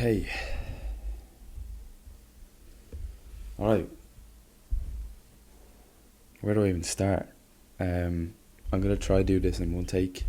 Okay. Alright. Where do I even start? I'm gonna try do this in one take.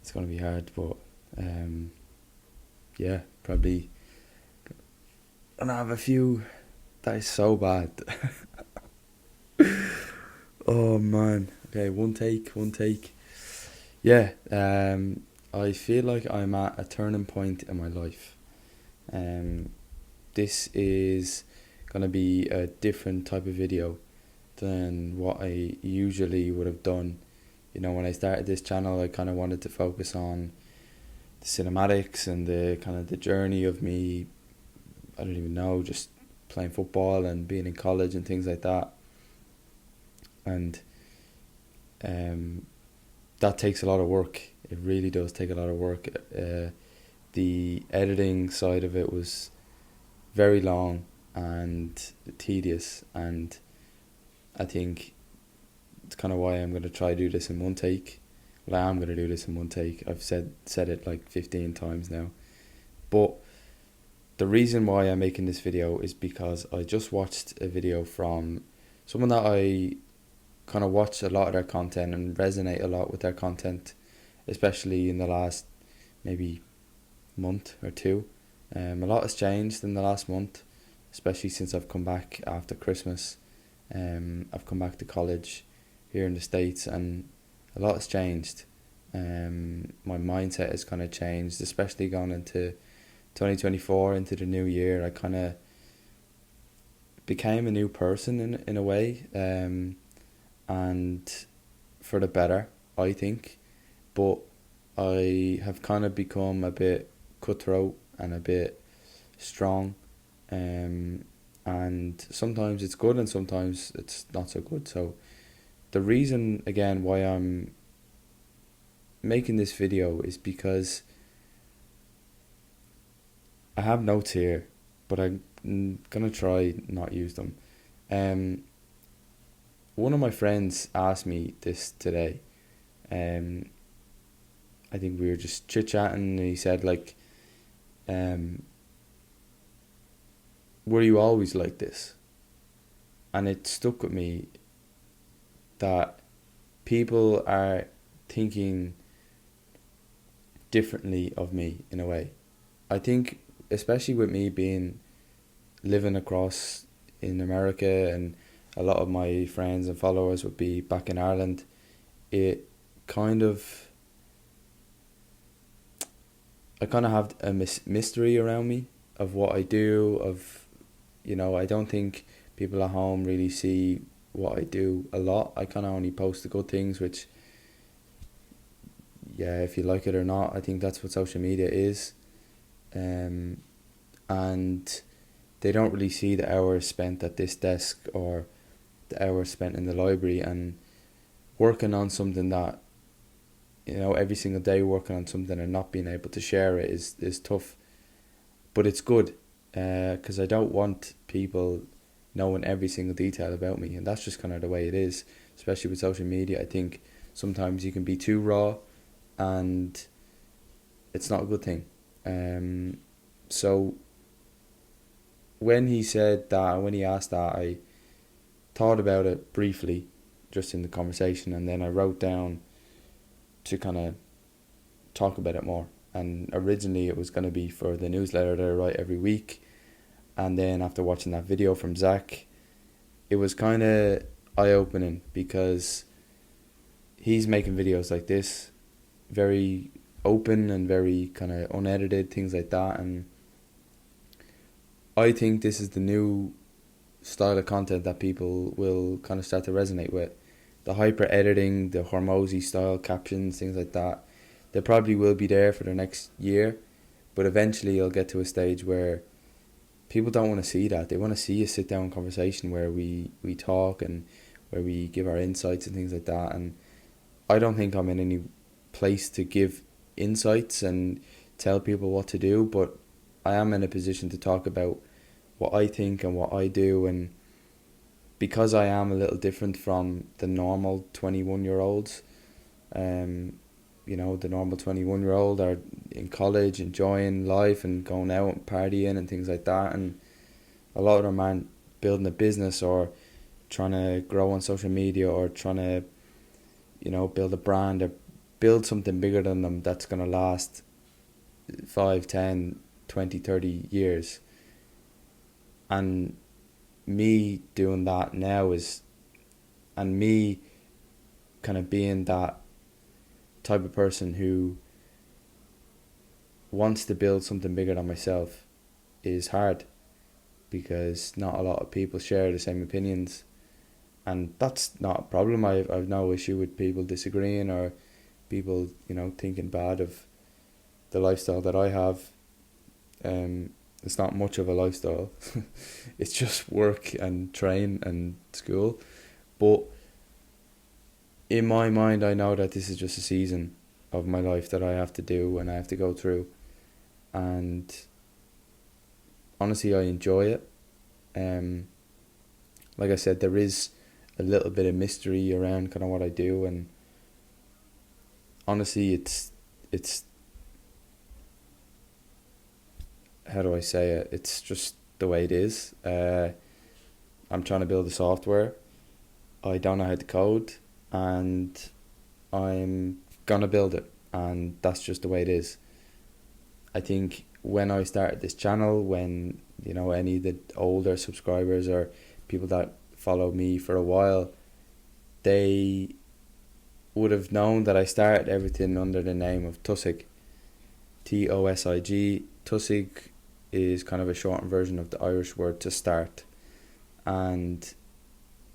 It's gonna be hard, but yeah, probably gonna have a few that is so bad. Oh man. Okay, one take. Yeah. I feel like I'm at a turning point in my life. Um, this is gonna be a different type of video than what I usually would have done. When I started this channel, I kind of wanted to focus on the cinematics and the kind of the journey of me. I don't even know, just playing football and being in college and things like that. And um, that takes a lot of work. It really does take a lot of work. The editing side of it was very long and tedious, and I think it's kind of why I'm going to try to do this in one take. Well, I am going to do this in one take. I've said it like 15 times now. But the reason why I'm making this video is because I just watched a video from someone that I kind of watch a lot of their content and resonate a lot with their content, especially in the last maybe month or two. A lot has changed in the last month, especially since I've come back after Christmas. I've come back to college here in the States, and a lot has changed. My mindset has kind of changed, especially going into 2024, into the new year. I kind of became a new person in a way, and for the better, I think. But I have kind of become a bit cutthroat and a bit strong, and sometimes it's good and sometimes it's not so good. So the reason again why I'm making this video is because I have notes here, but I'm gonna try not use them. One of my friends asked me this today. I think we were just chit chatting, and he said like, "Were you always like this?" And it stuck with me that people are thinking differently of me in a way. I think especially with me being living across in America, and a lot of my friends and followers would be back in Ireland, it kind of I kind of have a mystery around me of what I do. I don't think people at home really see what I do a lot. I kind of only post the good things, which, yeah, if you like it or not, I think that's what social media is. And they don't really see the hours spent at this desk or the hours spent in the library and working on something that, every single day working on something and not being able to share it is tough. But it's good, because I don't want people knowing every single detail about me, and that's just kind of the way it is, especially with social media. I think sometimes you can be too raw, and it's not a good thing. So when he said that, when he asked that, I thought about it briefly, just in the conversation, and then I wrote down to kind of talk about it more. And originally it was going to be for the newsletter that I write every week, and then after watching that video from Zach, it was kind of eye-opening, because he's making videos like this, very open and very kind of unedited, things like that, and I think this is the new style of content that people will kind of start to resonate with. The hyper editing, the Hormozy style captions, things like that, they probably will be there for the next year, but eventually you'll get to a stage where people don't want to see that. They want to see a sit down conversation where we talk and where we give our insights and things like that. And I don't think I'm in any place to give insights and tell people what to do, but I am in a position to talk about what I think and what I do. And because I am a little different from the normal 21-year-olds, the normal 21-year-old are in college enjoying life and going out and partying and things like that, and a lot of them aren't building a business or trying to grow on social media or trying to build a brand or build something bigger than them that's going to last 5, 10, 20, 30 years. And me doing that now and me kind of being that type of person who wants to build something bigger than myself is hard, because not a lot of people share the same opinions, and that's not a problem. I've no issue with people disagreeing or people thinking bad of the lifestyle that I have. It's not much of a lifestyle. It's just work and train and school. But in my mind, I know that this is just a season of my life that I have to do and I have to go through. And honestly, I enjoy it. Like I said, there is a little bit of mystery around kind of what I do, and honestly, it's how do I say it? It's just the way it is. I'm trying to build a software. I don't know how to code, and I'm gonna build it, and that's just the way it is. I think when I started this channel, when any of the older subscribers or people that follow me for a while, they would have known that I started everything under the name of TOSIG. TOSIG. TOSIG is kind of a shortened version of the Irish word to start. And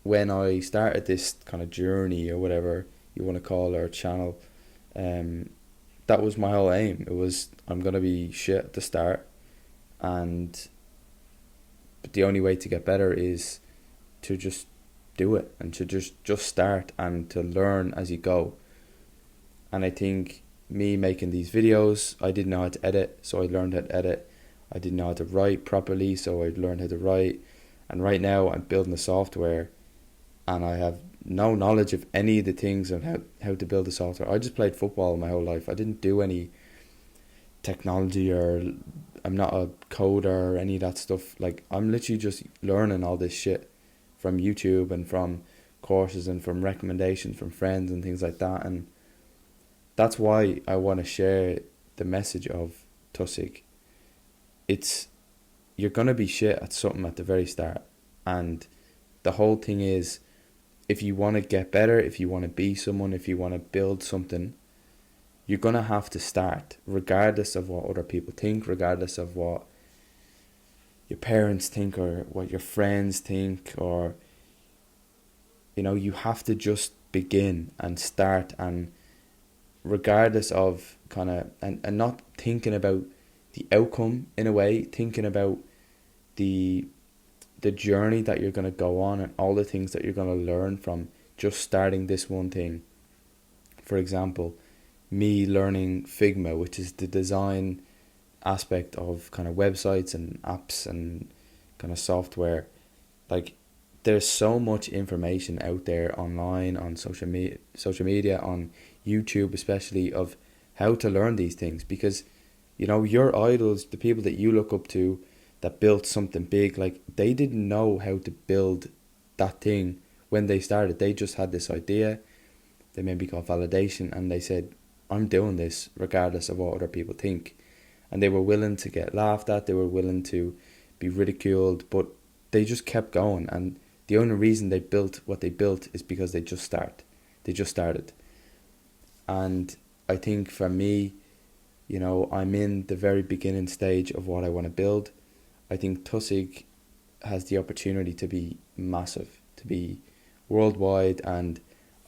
when I started this kind of journey, or whatever you want to call our channel, that was my whole aim. It was, I'm going to be shit at the start, but the only way to get better is to just do it, and to just start, and to learn as you go. And I think me making these videos, I didn't know how to edit, so I learned how to edit. I didn't know how to write properly, so I learned how to write. And right now I'm building a software, and I have no knowledge of any of the things of how to build a software. I just played football my whole life. I didn't do any technology, or I'm not a coder or any of that stuff. Like, I'm literally just learning all this shit from YouTube and from courses and from recommendations from friends and things like that. And that's why I want to share the message of TOSIG. You're going to be shit at something at the very start. And the whole thing is, if you want to get better, if you want to be someone, if you want to build something, you're going to have to start, regardless of what other people think, regardless of what your parents think or what your friends think, or you have to just begin and start, and regardless of kind of and not thinking about the outcome, in a way, thinking about the journey that you're going to go on and all the things that you're going to learn from just starting this one thing. For example, me learning Figma, which is the design aspect of kind of websites and apps and kind of software. Like, there's so much information out there online, on social media, on YouTube especially, of how to learn these things, because your idols, the people that you look up to that built something big, like, they didn't know how to build that thing when they started. They just had this idea, they maybe got validation, and they said, I'm doing this regardless of what other people think. And they were willing to get laughed at, they were willing to be ridiculed, but they just kept going. And the only reason they built what they built is because they just started. And I think for me, I'm in the very beginning stage of what I want to build. I think TOSIG has the opportunity to be massive, to be worldwide, and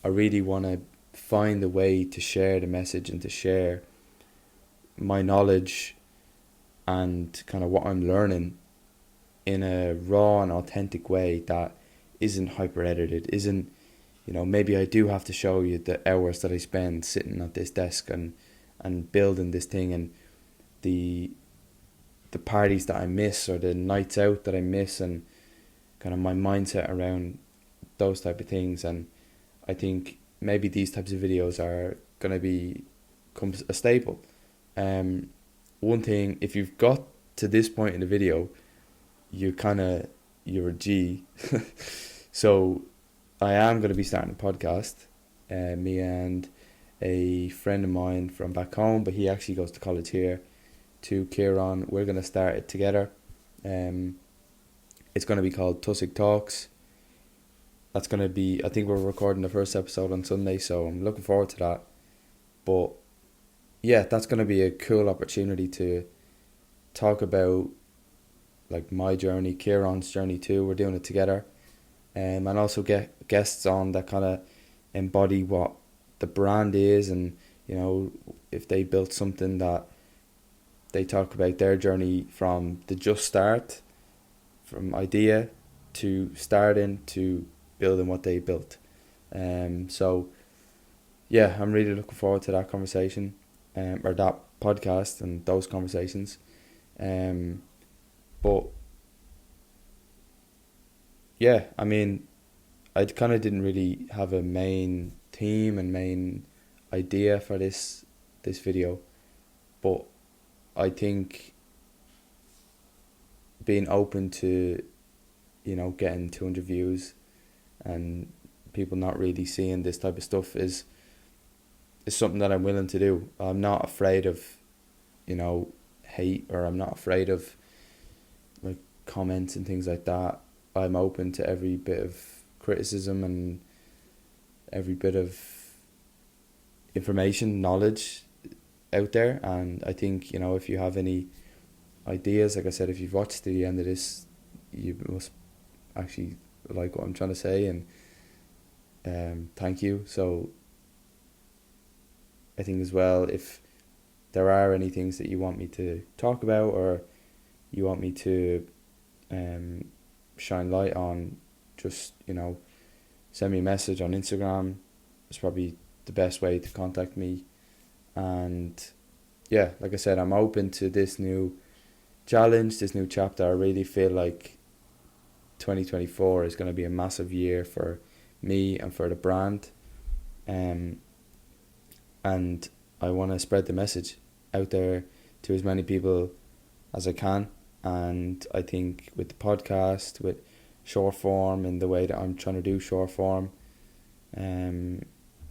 I really want to find a way to share the message and to share my knowledge and kind of what I'm learning in a raw and authentic way that isn't hyper edited, isn't, maybe I do have to show you the hours that I spend sitting at this desk and building this thing, and the parties that I miss, or the nights out that I miss, and kind of my mindset around those type of things. And I think maybe these types of videos are going to be becomes a staple. One thing, if you've got to this point in the video, you're a G. So I am going to be starting a podcast. Me and a friend of mine from back home, but he actually goes to college here, to Kieran. We're going to start it together. It's going to be called TOSIG Talks. That's going to be, I think we're recording the first episode on Sunday, so I'm looking forward to that. But yeah, that's going to be a cool opportunity to talk about like my journey, Kieran's journey too. We're doing it together. And also get guests on that kind of embody what the brand is, and you know, if they built something, that they talk about their journey from the just start, from idea to starting to building what they built. So yeah, I'm really looking forward to that conversation, or that podcast and those conversations. But yeah, I mean, I kind of didn't really have a main theme and main idea for this video, but I think being open to, you know, getting 200 views and people not really seeing this type of stuff is something that I'm willing to do. I'm not afraid of, you know, hate, or I'm not afraid of like comments and things like that. I'm open to every bit of criticism and every bit of information, knowledge out there. And I think, you know, if you have any ideas, like I said, if you've watched to the end of this, you must actually like what I'm trying to say, and thank you. So I think as well, if there are any things that you want me to talk about, or you want me to shine light on, just, you know, send me a message on Instagram. It's probably the best way to contact me. And yeah, like I said, I'm open to this new challenge, this new chapter. I really feel like 2024 is going to be a massive year for me and for the brand. And I want to spread the message out there to as many people as I can. And I think with the podcast, with short form, in the way that I'm trying to do short form, and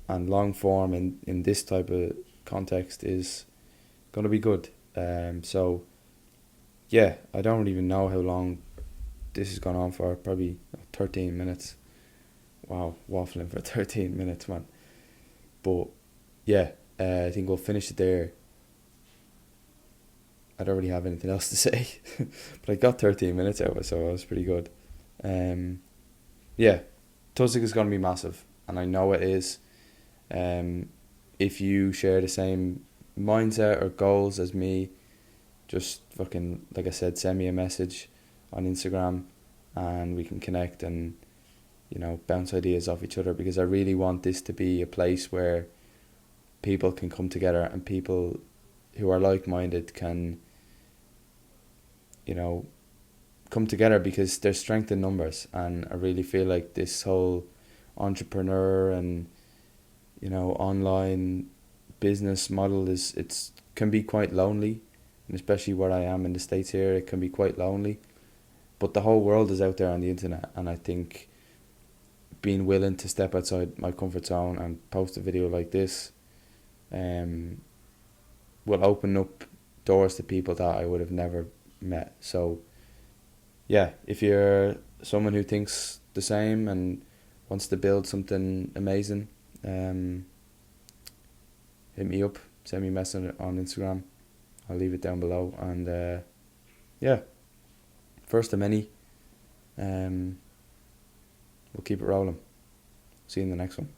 long form in this type of context, is going to be good. So yeah, I don't even know how long this has gone on for. Probably 13 minutes. Wow, waffling for 13 minutes, man. But yeah, I think we'll finish it there. I don't really have anything else to say, but I got 13 minutes out of it, so it was pretty good. Yeah, TOSIG is going to be massive, and I know it is. If you share the same mindset or goals as me, just fucking, like I said, send me a message on Instagram, and we can connect and, you know, bounce ideas off each other, because I really want this to be a place where people can come together, and people who are like-minded can, you know, come together, because there's strength in numbers. And I really feel like this whole entrepreneur and, you know, online business model can be quite lonely, and especially where I am in the States here, it can be quite lonely. But the whole world is out there on the internet, and I think being willing to step outside my comfort zone and post a video like this will open up doors to people that I would have never met. So yeah, if you're someone who thinks the same and wants to build something amazing, hit me up, send me a message on Instagram. I'll leave it down below. And yeah, first of many. We'll keep it rolling. See you in the next one.